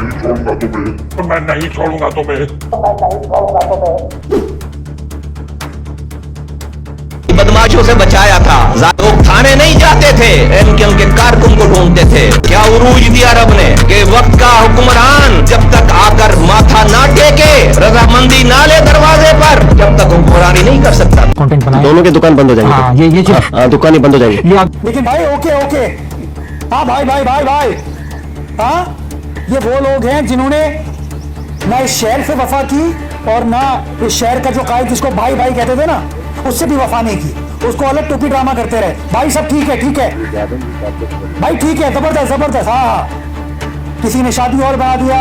मैं नहीं छोड़ूंगा तुम्हें। बदमाशों से बचाया था। लोग थाने नहीं जाते थे, इनके उनके कारकुन को ढूंढते थे। क्या उरूज दिया रब ने कि वक्त का हुक्मरान जब तक आकर माथा ना टेके, रजामंदी ना ले दरवाजे पर, जब तक हुक्मरानी नहीं कर सकता। कंटेंट बनाए दोनों की दुकान बंद हो जाएंगी। हाँ, ये चीज हाँ, दुकान ही बंद हो जाएगी। लेकिन भाई ओके हाँ भाई हाँ, ये वो लोग हैं जिन्होंने ना इस शहर से वफा की और ना इस शहर का जो कायद जिसको भाई कहते थे ना, उससे भी वफा नहीं की। उसको अलग टोपी ड्रामा करते रहे। भाई सब ठीक है भाई, ठीक है, जबरदस्त। हाँ, किसी ने शादी और बना दिया।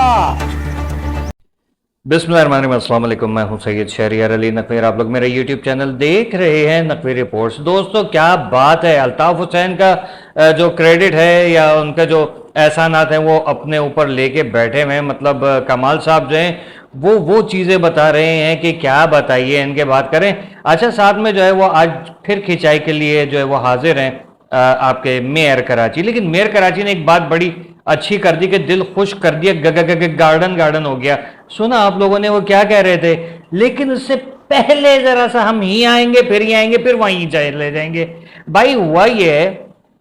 बिस्मिल्लाहिर्रहमानिर्रहीम, अस्सलाम वालेकुम। मैं हूं सैयद शहरियार अली नकवी। आप लोग मेरा यूट्यूब चैनल देख रहे हैं नकवी रिपोर्ट्स। दोस्तों, क्या बात है, अल्ताफ हुसैन का जो क्रेडिट है या उनका जो एहसानात हैं वो अपने ऊपर लेके बैठे हुए हैं। मतलब कमाल साहब जो हैं वो चीज़ें बता रहे हैं कि क्या बताइए, इनके बात करें। अच्छा, साथ में जो है वो आज फिर खिंचाई के लिए जो है वो हाजिर हैं आपके मेयर कराची। लेकिन मेयर कराची ने एक बात बड़ी अच्छी कर दी कि दिल खुश कर दिया, गार्डन हो गया। सुना आप लोगों ने वो क्या कह रहे थे, लेकिन उससे पहले जरा सा हम ही आएंगे फिर वहीं चले जाएंगे। भाई हुआ ये है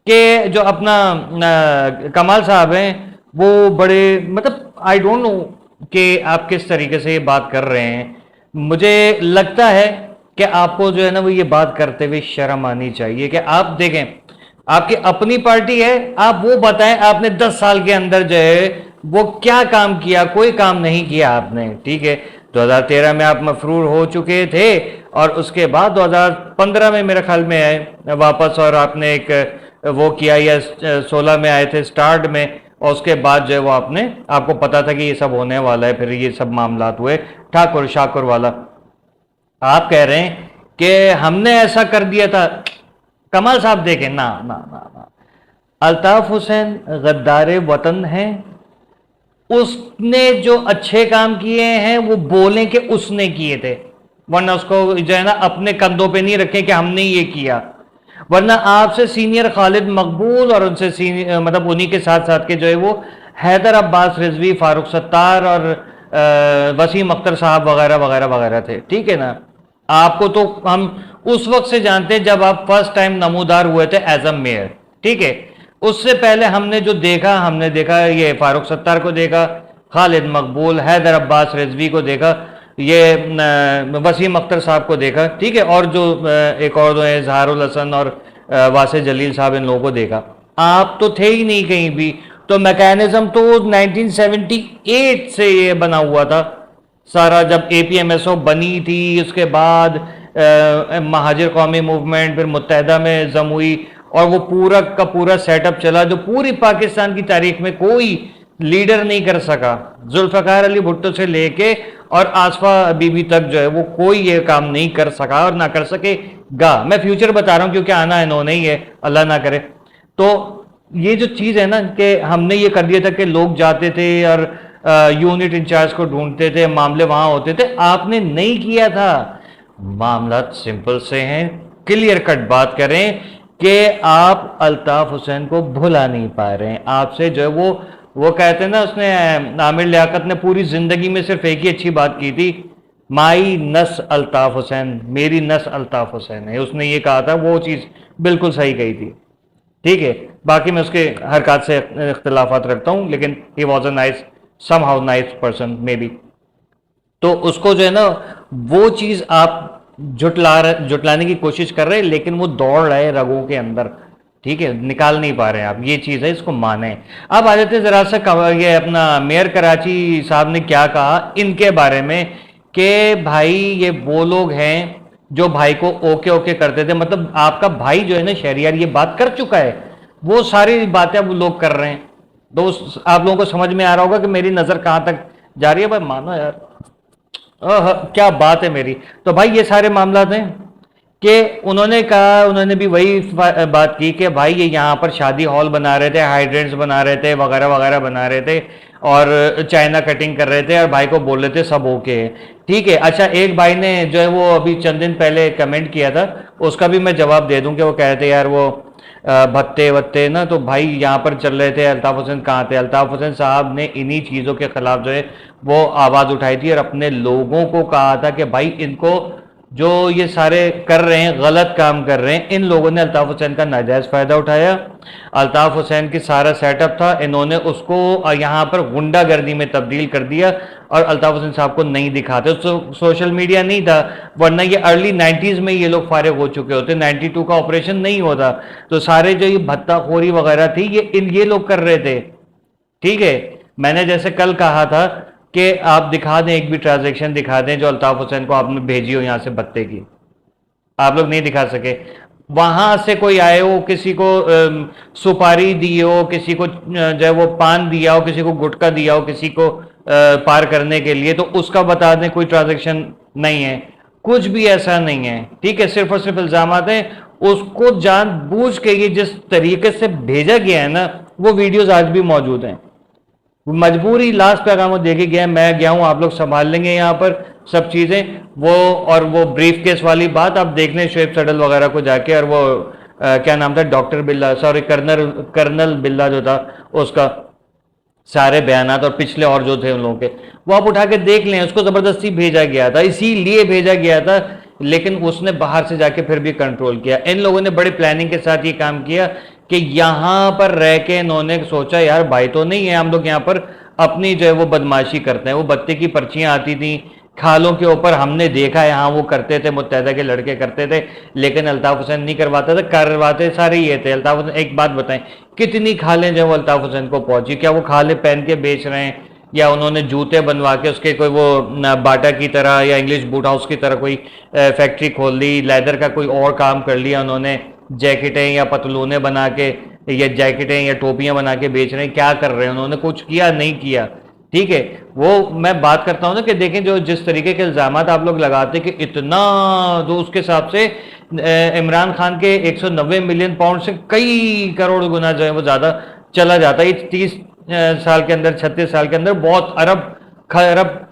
कि जो अपना कमाल साहब हैं वो बड़े, मतलब आई डोंट नो कि आप किस तरीके से ये बात कर रहे हैं। मुझे लगता है कि आपको जो है ना वो ये बात करते हुए शर्म आनी चाहिए कि आप देखें, आपकी अपनी पार्टी है, आप वो बताएं आपने 10 साल के अंदर जो है वो क्या काम किया। कोई काम नहीं किया आपने, ठीक है। 2013 में आप मफरूर हो चुके थे और उसके बाद 2015 में मेरे ख्याल में आए वापस, और आपने एक वो किया, या 16 में आए थे स्टार्ट में, और उसके बाद जो है वो आपको पता था कि ये सब होने वाला है। फिर ये सब मामलात हुए ठाकुर शाकुर वाला। आप कह रहे हैं कि हमने ऐसा कर दिया था। कमाल साहब देखें ना, अल्ताफ हुसैन गद्दार वतन है। उसने जो अच्छे काम किए हैं वो बोलें कि उसने किए थे, वरना उसको जो है ना अपने कंधों पे नहीं रखें कि हमने ये किया। वरना आपसे सीनियर खालिद मकबूल और उनसे सीनियर, मतलब उन्हीं के साथ साथ के जो है वो हैदर अब्बास रिजवी, फारूक सत्तार और वसीम अख्तर साहब वगैरह थे, ठीक है ना। आपको तो हम उस वक्त से जानते हैं जब आप फर्स्ट टाइम नमूदार हुए थे एज अ मेयर, ठीक है। उससे पहले हमने देखा ये फारूक सत्तार को देखा, खालिद मकबूल, हैदर अब्बास रिजवी को देखा, ये वसीम अख्तर साहब को देखा, ठीक है, और जो एक और दो है इजहारुल हसन और वासे जलील साहब, इन लोगों को देखा। आप तो थे ही नहीं कहीं भी। तो मैकेनिज्म तो 1978 से ये बना हुआ था सारा, जब APMSO बनी थी। उसके बाद महाजिर कौमी मूवमेंट, फिर मुत्तहदा में जम हुई, और वो पूरा का पूरा सेटअप चला जो पूरी पाकिस्तान की तारीख में कोई लीडर नहीं कर सका। जुल्फ़िकार अली भुट्टो से लेके और आसफा बीबी तक जो है वो कोई ये काम नहीं कर सका और ना कर सकेगा। मैं फ्यूचर बता रहा हूँ क्योंकि आना इन्होंने ही है, अल्लाह ना करे। तो ये जो चीज़ है ना कि हमने ये कर दिया था कि लोग जाते थे और यूनिट इंचार्ज को ढूंढते थे, मामले वहां होते थे। आपने नहीं किया था। मामला सिंपल से हैं, क्लियर कट बात करें कि आप अल्ताफ हुसैन को भुला नहीं पा रहे हैं। आपसे जो है वो कहते हैं ना, उसने आमिर लियाकत ने पूरी जिंदगी में सिर्फ एक ही अच्छी बात की थी, माई नस अल्ताफ हुसैन, मेरी नस अल्ताफ हुसैन है। उसने ये कहा था, वो चीज़ बिल्कुल सही कही थी, ठीक है। बाकी मैं उसके हरकत से इख्तिलाफात रखता हूँ, लेकिन he was a nice, somehow nice person may be. तो उसको जो है ना वो चीज़ आप जुटलाने की कोशिश कर रहे हैं, लेकिन वो दौड़ रहे रगों के अंदर, ठीक है, निकाल नहीं पा रहे हैं आप। ये चीज़ है, इसको माने। अब आ जाते हैं जरा सा ये अपना मेयर कराची साहब ने क्या कहा इनके बारे में कि भाई ये वो लोग हैं जो भाई को ओके करते थे। मतलब आपका भाई जो है ना शहरियार ये बात कर चुका है, वो सारी बातें अब लोग कर रहे हैं। दोस्त, आप लोगों को समझ में आ रहा होगा कि मेरी नज़र कहाँ तक जा रही है। भाई मानो यार, क्या बात है मेरी। तो भाई ये सारे मामला हैं कि उन्होंने कहा, उन्होंने भी वही बात की कि भाई ये यहाँ पर शादी हॉल बना रहे थे, हाइड्रेंट्स बना रहे थे, वगैरह बना रहे थे, और चाइना कटिंग कर रहे थे और भाई को बोल रहे थे सब ओके है, ठीक है। अच्छा, एक भाई ने जो है वो अभी चंद दिन पहले कमेंट किया था, उसका भी मैं जवाब दे दूं कि वो कह रहे थे यार वो भत्ते वत्ते ना, तो भाई यहाँ पर चल रहे थे। अल्ताफ हुसैन कहाँ थे? अल्ताफ हुसैन साहब ने इन्हीं चीज़ों के खिलाफ जो है वो आवाज़ उठाई थी और अपने लोगों को कहा था कि भाई इनको जो ये सारे कर रहे हैं, गलत काम कर रहे हैं, इन लोगों ने अल्ताफ हुसैन का नाजायज़ फ़ायदा उठाया। अल्ताफ हुसैन की सारा सेटअप था, इन्होंने उसको यहाँ पर गुंडागर्दी में तब्दील कर दिया और अल्ताफ हुसैन साहब को नहीं दिखाते। सोशल मीडिया नहीं था, वरना ये अर्ली 90s में ये लोग फारिग हो चुके होते, 92 का ऑपरेशन नहीं होता। तो सारे जो ये भत्ताखोरी वगैरह थी ये लोग कर रहे थे, ठीक है। मैंने जैसे कल कहा था कि आप दिखा दें, एक भी ट्रांजैक्शन दिखा दें जो अल्ताफ हुसैन को आपने भेजी हो यहाँ से भत्ते की, आप लोग नहीं दिखा सके। वहां से कोई आए हो, किसी को सुपारी दी हो, किसी को जो है वो पान दिया हो, किसी को गुटखा दिया हो, किसी को पार करने के लिए, तो उसका बता दें। कोई ट्रांजैक्शन नहीं है, कुछ भी ऐसा नहीं है, ठीक है। सिर्फ और सिर्फ इल्जामात हैं। उसको जानबूझ के ये जिस तरीके से भेजा गया है ना, वो वीडियोज आज भी मौजूद हैं। मजबूरी लास्ट पैगाम देके गया, मैं गया हूं, आप लोग संभाल लेंगे यहाँ पर सब चीज़ें। वो और वो ब्रीफ केस वाली बात आप देख लें शुएब सडल वगैरह को जाके, और वो क्या नाम था, डॉक्टर बिल्ला, सॉरी कर्नल बिल्ला जो था, उसका सारे बयानात और पिछले और जो थे उन लोगों के, वो आप उठा के देख लें। उसको ज़बरदस्ती भेजा गया था, इसीलिए भेजा गया था, लेकिन उसने बाहर से जाके फिर भी कंट्रोल किया। इन लोगों ने बड़ी प्लानिंग के साथ ये काम किया कि यहाँ पर रह के इन्होंने सोचा यार भाई तो नहीं है, हम लोग यहाँ पर अपनी जो है वो बदमाशी करते हैं। वो बत्ते की पर्चियाँ आती थी खालों के ऊपर, हमने देखा है, हाँ वो करते थे, मुत्तहदा के लड़के करते थे, लेकिन अल्ताफ हुसैन नहीं करवाता था, करवाते सारे ये थे। अल्ताफ हुसैन, एक बात बताएं, कितनी खालें जो वो अल्ताफ हुसैन को पहुंची? क्या वो खालें पहन के बेच रहे हैं, या उन्होंने जूते बनवा के उसके कोई वो बाटा की तरह या इंग्लिश बूट हाउस की तरह कोई फैक्ट्री खोल ली, लेदर का कोई और काम कर लिया उन्होंने, जैकेटें या पतलूने बना के या जैकेटें या टोपियां बना के बेच रहे हैं? क्या कर रहे हैं उन्होंने? कुछ किया नहीं किया, ठीक है। वो मैं बात करता हूं ना कि देखें जो जिस तरीके के इल्जामात आप लोग लगाते कि इतना, जो उसके हिसाब से इमरान खान के 190 मिलियन पाउंड से कई करोड़ गुना जो है वो ज़्यादा चला जाता है। 30 साल के अंदर, 36 साल के अंदर बहुत अरब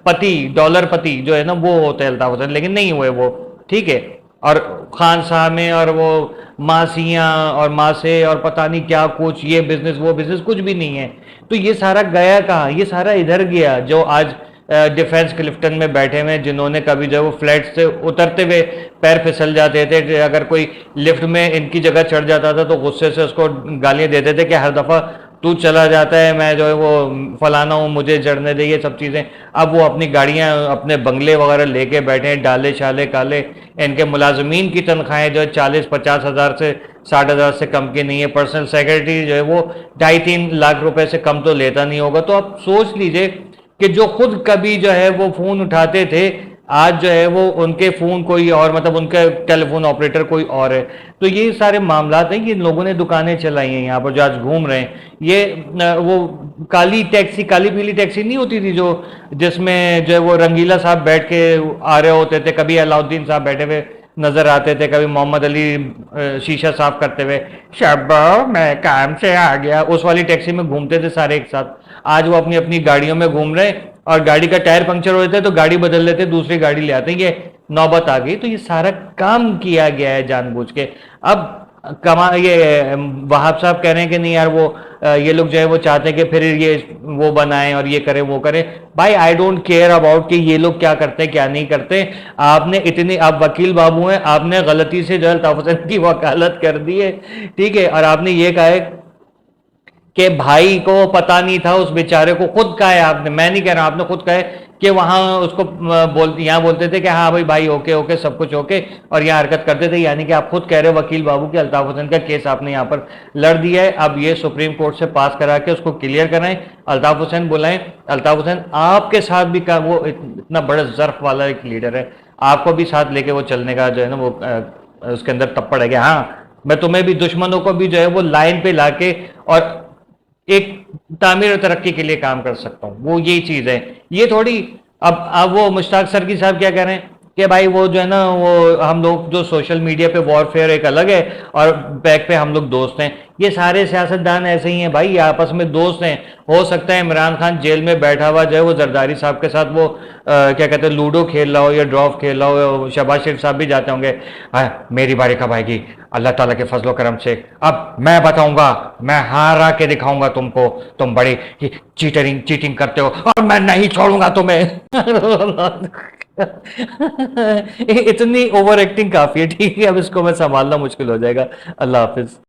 पति, डॉलर पति जो है ना वो होते हैं अल्ताफ हुसैन, लेकिन नहीं हुए वो, ठीक है। और खान साहब में और वो मासियाँ और मासे और पता नहीं क्या कुछ, ये बिजनेस वो बिजनेस, कुछ भी नहीं है। तो ये सारा गया कहाँ? ये सारा इधर गया जो आज डिफेंस क्लिफ्टन में बैठे हुए, जिन्होंने कभी जो वो फ्लैट से उतरते हुए पैर फिसल जाते थे, अगर कोई लिफ्ट में इनकी जगह चढ़ जाता था तो गुस्से से उसको गालियाँ देते थे कि हर दफ़ा तू चला जाता है, मैं जो है वो फलाना हूँ, मुझे चढ़ने दे, ये सब चीज़ें। अब वो अपनी गाड़ियाँ, अपने बंगले वगैरह लेके बैठे हैं, डाले शाले काले। इनके मुलाजमीन की तनख्वाहें जो है 40-50 हज़ार से 60 हज़ार से कम की नहीं है। पर्सनल सेक्रेटरी जो है वो 2.5-3 लाख रुपए से कम तो लेता नहीं होगा। तो आप सोच लीजिए कि जो खुद कभी जो है वो फ़ोन उठाते थे, आज जो है वो उनके फ़ोन कोई और, मतलब उनका टेलीफोन ऑपरेटर कोई और है। तो ये सारे मामलात हैं कि इन लोगों ने दुकानें चलाई हैं यहाँ पर जो आज घूम रहे हैं। ये वो काली टैक्सी, काली पीली टैक्सी नहीं होती थी जो, जिसमें जो है वो रंगीला साहब बैठ के आ रहे होते थे, कभी अलाउद्दीन साहब बैठे हुए नजर आते थे, कभी मोहम्मद अली शीशा साफ करते हुए, शब्बा मैं काम से आ गया, उस वाली टैक्सी में घूमते थे सारे एक साथ। आज वो अपनी अपनी गाड़ियों में घूम रहे हैं, और गाड़ी का टायर पंक्चर हो जाता है तो गाड़ी बदल लेते, दूसरी गाड़ी ले आते हैं। ये नौबत आ गई। तो ये सारा काम किया गया है जानबूझ के। अब ये वहाब साहब कह रहे हैं कि नहीं यार वो ये लोग जो है वो चाहते हैं कि फिर ये वो बनाएं और ये करें वो करें। भाई आई डोंट केयर अबाउट कि ये लोग क्या करते हैं क्या नहीं करते। आपने इतनी, आप वकील बाबू हैं, आपने गलती से जो है अल्ताफ हुसैन की वकालत कर दी है, ठीक है। और आपने ये कहा है कि भाई को पता नहीं था, उस बेचारे को खुद कहा है आपने, मैं नहीं कह रहा, आपने खुद कहा है कि वहां उसको यहाँ बोलते थे कि हाँ भाई ओके ओके सब कुछ ओके, और यहाँ हरकत करते थे। यानी कि आप खुद कह रहे हो वकील बाबू कि अल्ताफ हुसैन का केस आपने यहाँ पर लड़ दिया है। अब ये सुप्रीम कोर्ट से पास करा के उसको क्लियर कराएं, अल्ताफ हुसैन बुलाएं। अल्ताफ हुसैन आपके साथ भी का वो इतना बड़ा ज़र्फ वाला एक लीडर है, आपको भी साथ लेके वो चलने का जो है ना वो उसके अंदर तप्पड़ है कि हाँ मैं तुम्हें भी, दुश्मनों को भी जो है वो लाइन पे लाके और एक तामीर और तरक्की के लिए काम कर सकता हूँ। वो यही चीज़ है, ये थोड़ी। अब वो मुश्ताक सरकी साहब क्या कह रहे हैं कि भाई वो जो है ना, वो हम लोग जो सोशल मीडिया पे वॉरफेयर एक अलग है और बैक पे हम लोग दोस्त हैं। ये सारे सियासतदान ऐसे ही हैं भाई, ये आपस में दोस्त हैं। हो सकता है इमरान खान जेल में बैठा हुआ जो है वो जरदारी साहब के साथ वो क्या कहते हैं लूडो खेल रहा हो या ड्रॉफ खेल रहा हो, शहबाज शरीफ साहब भी जाते होंगे, हाँ मेरी बारी कब आएगी, अल्लाह ताला के फजलो करम से अब मैं बताऊंगा, मैं हारा के दिखाऊंगा तुमको, तुम बड़ी चीटिंग करते हो और मैं नहीं छोड़ूंगा तुम्हें। इतनी ओवर एक्टिंग काफी है, ठीक है, अब इसको मैं संभालना मुश्किल हो जाएगा। अल्लाह हाफिज।